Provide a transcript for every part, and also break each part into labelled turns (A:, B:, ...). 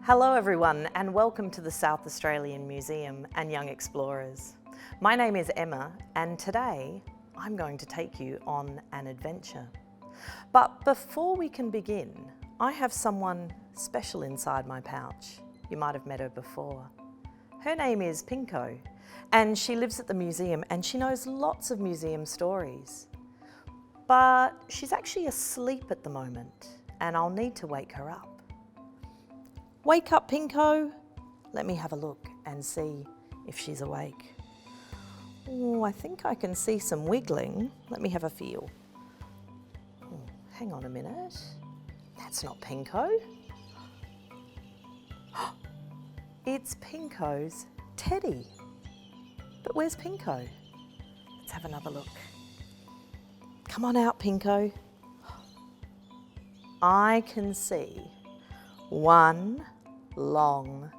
A: Hello everyone and welcome to the South Australian Museum and Young Explorers. My name is Emma and today I'm going to take you on an adventure. But before we can begin, I have someone special inside my pouch. You might have met her before. Her name is Pinko and she lives at the museum and she knows lots of museum stories. But she's actually asleep at the moment and I'll need to wake her up. Wake up, Pinko. Let me have a look and see if she's awake. Oh, I think I can see some wiggling. Let me have a feel. Oh, hang on a minute. That's not Pinko. It's Pinko's teddy. But where's Pinko? Let's have another look. Come on out, Pinko. I can see one long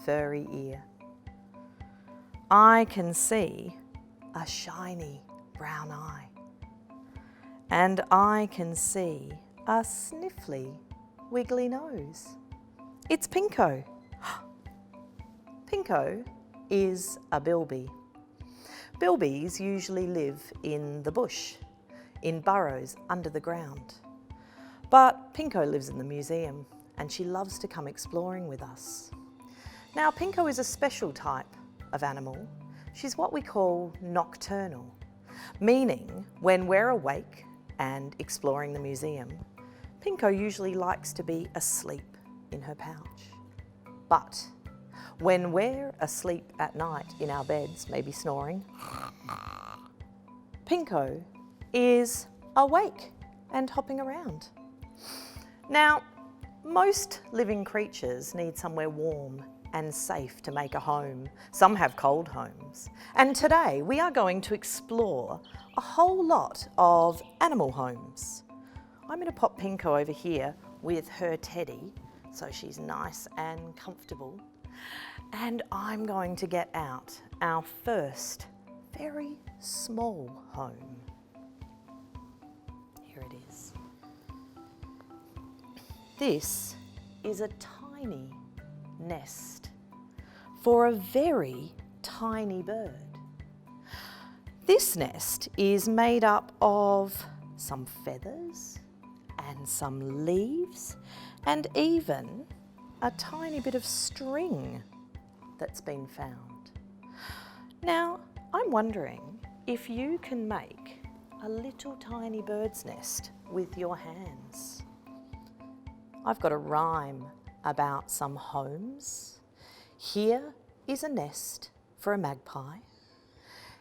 A: furry ear. I can see a shiny brown eye. And I can see a sniffly wiggly nose. It's Pinko. Pinko is a bilby. Bilbies usually live in the bush, in burrows under the ground. But Pinko lives in the museum and she loves to come exploring with us. Now, Pinko is a special type of animal. She's what we call nocturnal, meaning when we're awake and exploring the museum, Pinko usually likes to be asleep in her pouch. But when we're asleep at night in our beds, maybe snoring, Pinko is awake and hopping around. Now, most living creatures need somewhere warm and safe to make a home. Some have cold homes. And today we are going to explore a whole lot of animal homes. I'm going to pop Pinko over here with her teddy so she's nice and comfortable. And I'm going to get out our first very small home. Here it is. This is a tiny nest for a very tiny bird. This nest is made up of some feathers and some leaves and even a tiny bit of string that's been found. Now, I'm wondering if you can make a little tiny bird's nest with your hands. I've got a rhyme about some homes. Here is a nest for a magpie.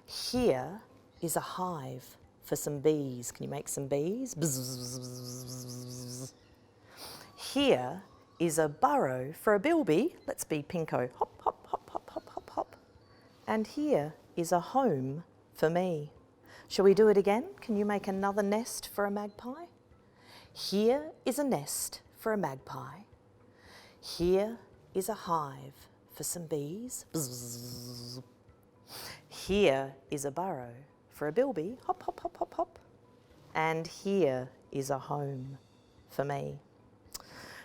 A: Here is a hive for some bees. Can you make some bees? Bzzz. Here is a burrow for a bilby. Let's be Pinko. Hop, hop, hop, hop, hop, hop, hop. And here is a home for me. Shall we do it again? Can you make another nest for a magpie? Here is a nest for a magpie. Here is a hive for some bees. Bzzz. Here is a burrow for a bilby. Hop, hop, hop, hop, hop. And here is a home for me.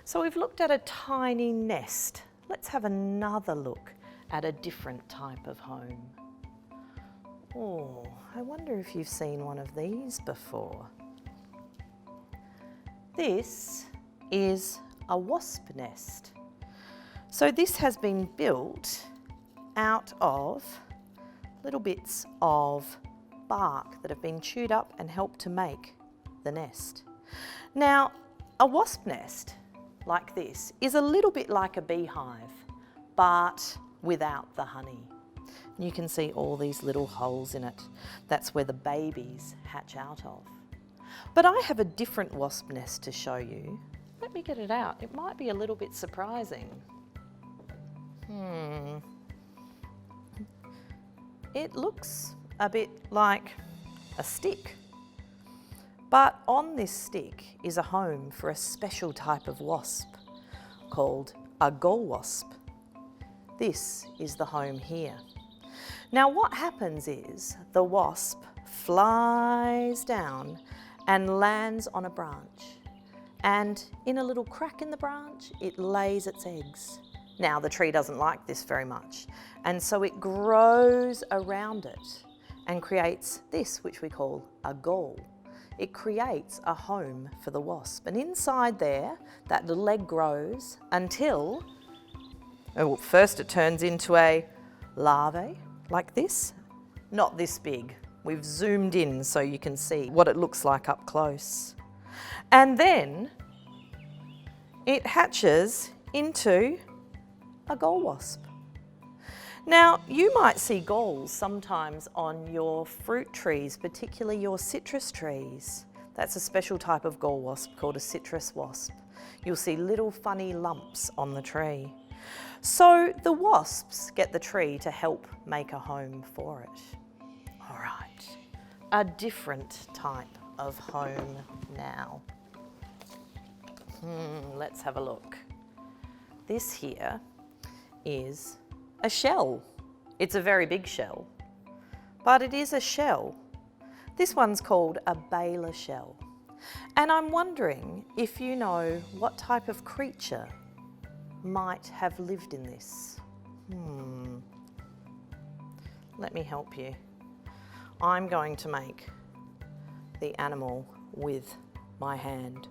A: So we've looked at a tiny nest. Let's have another look at a different type of home. Oh, I wonder if you've seen one of these before. This is a wasp nest. So this has been built out of little bits of bark that have been chewed up and helped to make the nest. Now, a wasp nest like this is a little bit like a beehive, but without the honey. You can see all these little holes in it. That's where the babies hatch out of. But I have a different wasp nest to show you. Let me get it out. It might be a little bit surprising. It looks a bit like a stick. But on this stick is a home for a special type of wasp called a gall wasp. This is the home here. Now what happens is the wasp flies down and lands on a branch. and in a little crack in the branch, it lays its eggs. Now, the tree doesn't like this very much, and so it grows around it and creates this, which we call a gall. It creates a home for the wasp, and inside there, that little egg grows until, well, first it turns into a larvae, like this, not this big. We've zoomed in so you can see what it looks like up close. And then it hatches into a gall wasp. Now, you might see galls sometimes on your fruit trees, particularly your citrus trees. That's a special type of gall wasp called a citrus wasp. You'll see little funny lumps on the tree. So the wasps get the tree to help make a home for it. All right, a different type of home now. Let's have a look. This here is a shell. It's a very big shell, but it is a shell. This one's called a Baylor Shell. And I'm wondering if you know what type of creature might have lived in this. Let me help you. I'm going to make the animal with my hand.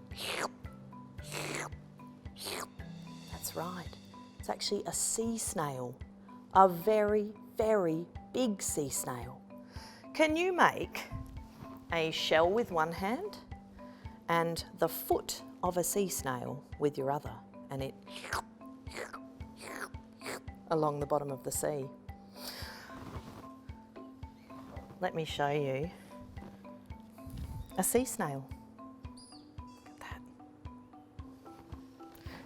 A: That's right. It's actually a sea snail, a very, very big sea snail. Can you make a shell with one hand and the foot of a sea snail with your other, and it along the bottom of the sea? Let me show you a sea snail. Look at that.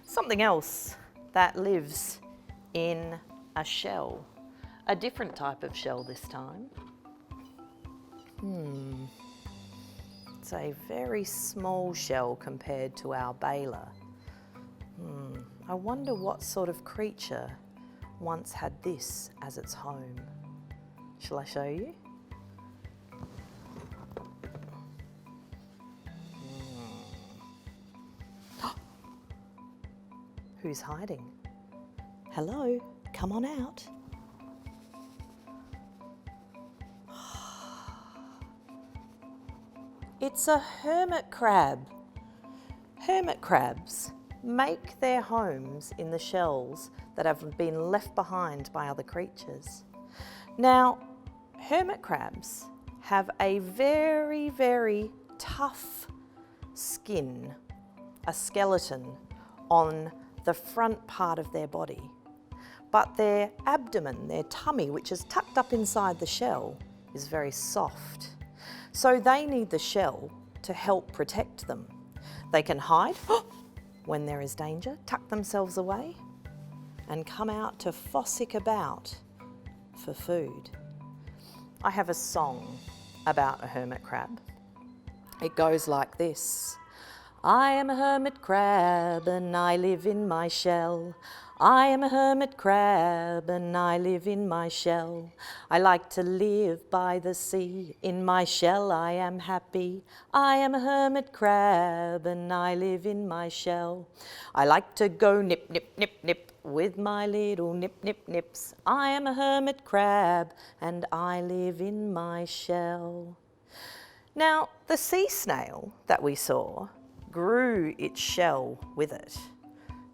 A: Something else that lives in a shell, a different type of shell this time. It's a very small shell compared to our Baylor. I wonder what sort of creature once had this as its home. Shall I show you? Who's hiding? Hello, come on out. It's a hermit crab. Hermit crabs make their homes in the shells that have been left behind by other creatures. Now, hermit crabs have a very, very tough skin, a skeleton on the front part of their body. But their abdomen, their tummy, which is tucked up inside the shell, is very soft. So they need the shell to help protect them. They can hide when there is danger, tuck themselves away, and come out to fossick about for food. I have a song about a hermit crab. It goes like this. I am a hermit crab and I live in my shell. I am a hermit crab and I live in my shell. I like to live by the sea. In my shell I am happy. I am a hermit crab and I live in my shell. I like to go nip, nip, nip, nip with my little nip, nip, nips. I am a hermit crab and I live in my shell. Now, the sea snail that we saw grew its shell with it.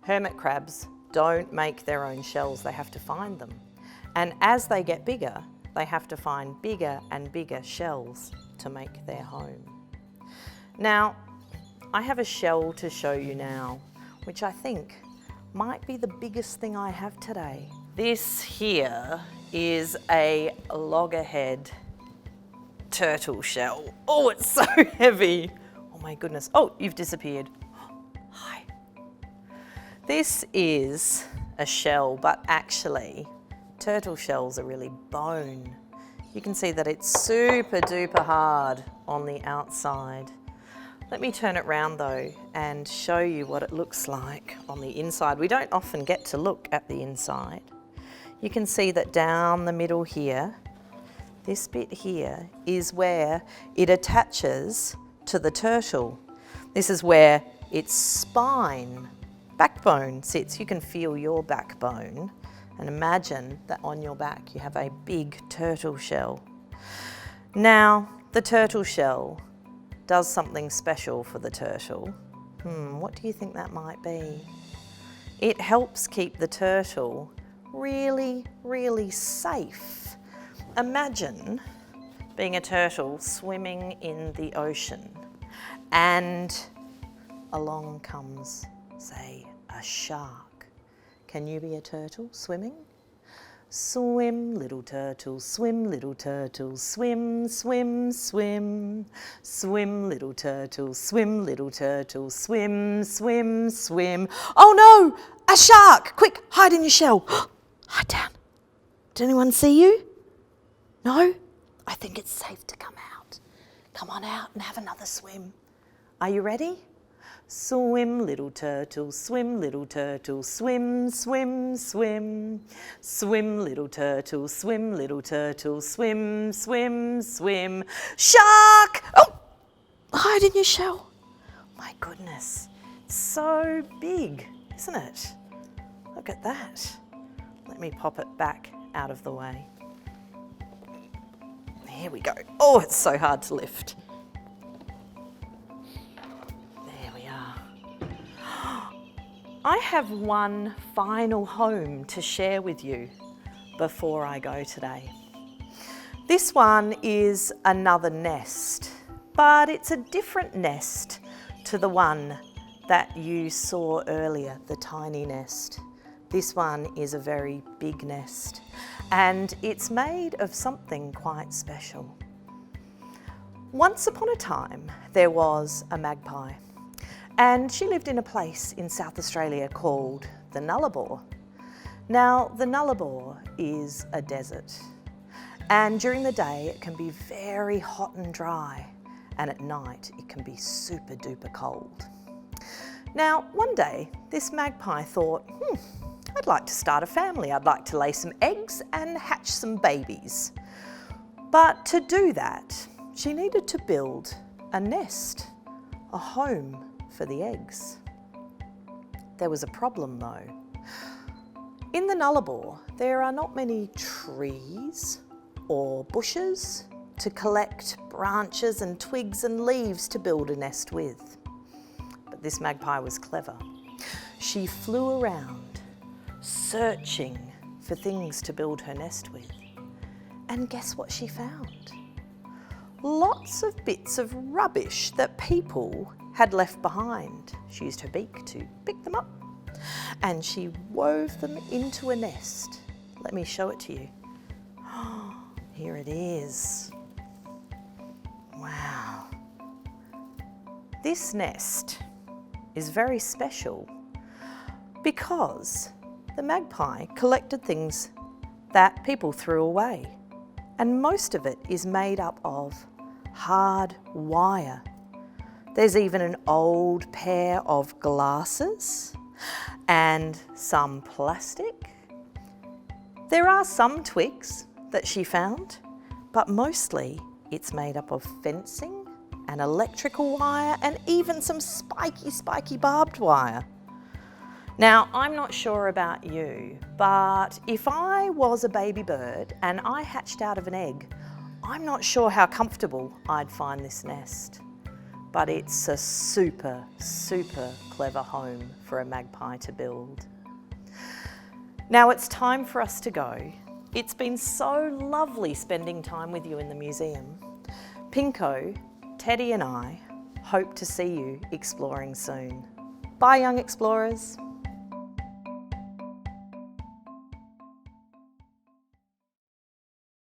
A: Hermit crabs don't make their own shells, they have to find them. And as they get bigger, they have to find bigger and bigger shells to make their home. Now, I have a shell to show you now, which I think might be the biggest thing I have today. This here is a loggerhead turtle shell. Oh, it's so heavy. Oh my goodness. Oh, you've disappeared. Hi. This is a shell, but actually turtle shells are really bone. You can see that it's super duper hard on the outside. Let me turn it round though and show you what it looks like on the inside. We don't often get to look at the inside. You can see that down the middle here, this bit here is where it attaches to the turtle. This is where its backbone sits. You can feel your backbone and imagine that on your back you have a big turtle shell. Now, the turtle shell does something special for the turtle. What do you think that might be? It helps keep the turtle really, really safe. Imagine being a turtle swimming in the ocean and along comes, say, a shark. Can you be a turtle swimming? Swim, little turtle, swim, little turtle, swim, swim, swim. Swim, little turtle, swim, little turtle, swim, swim, swim. Oh no, a shark! Quick, hide in your shell. Hide down. Did anyone see you? No? I think it's safe to come out. Come on out and have another swim. Are you ready? Swim, little turtle, swim, little turtle, swim, swim, swim. Swim, little turtle, swim, little turtle, swim, swim, swim. Shark! Oh, hide in your shell. My goodness, it's so big, isn't it? Look at that. Let me pop it back out of the way. Here we go. Oh, it's so hard to lift. I have one final home to share with you before I go today. This one is another nest, but it's a different nest to the one that you saw earlier, the tiny nest. This one is a very big nest, and it's made of something quite special. Once upon a time, there was a magpie. And she lived in a place in South Australia called the Nullarbor. Now, the Nullarbor is a desert. And during the day, it can be very hot and dry. And at night, it can be super duper cold. Now, one day, this magpie thought, I'd like to start a family. I'd like to lay some eggs and hatch some babies. But to do that, she needed to build a nest, a home for the eggs. There was a problem though. In the Nullarbor, there are not many trees or bushes to collect branches and twigs and leaves to build a nest with. But this magpie was clever. She flew around searching for things to build her nest with. And guess what she found? Lots of bits of rubbish that people had left behind. She used her beak to pick them up and she wove them into a nest. Let me show it to you. Here it is. Wow. This nest is very special because the magpie collected things that people threw away, and most of it is made up of hard wire. There's even an old pair of glasses and some plastic. There are some twigs that she found, but mostly it's made up of fencing and electrical wire and even some spiky barbed wire. Now, I'm not sure about you, but if I was a baby bird and I hatched out of an egg, I'm not sure how comfortable I'd find this nest. But it's a super, super clever home for a magpie to build. Now it's time for us to go. It's been so lovely spending time with you in the museum. Pinko, Teddy and I hope to see you exploring soon. Bye, young explorers.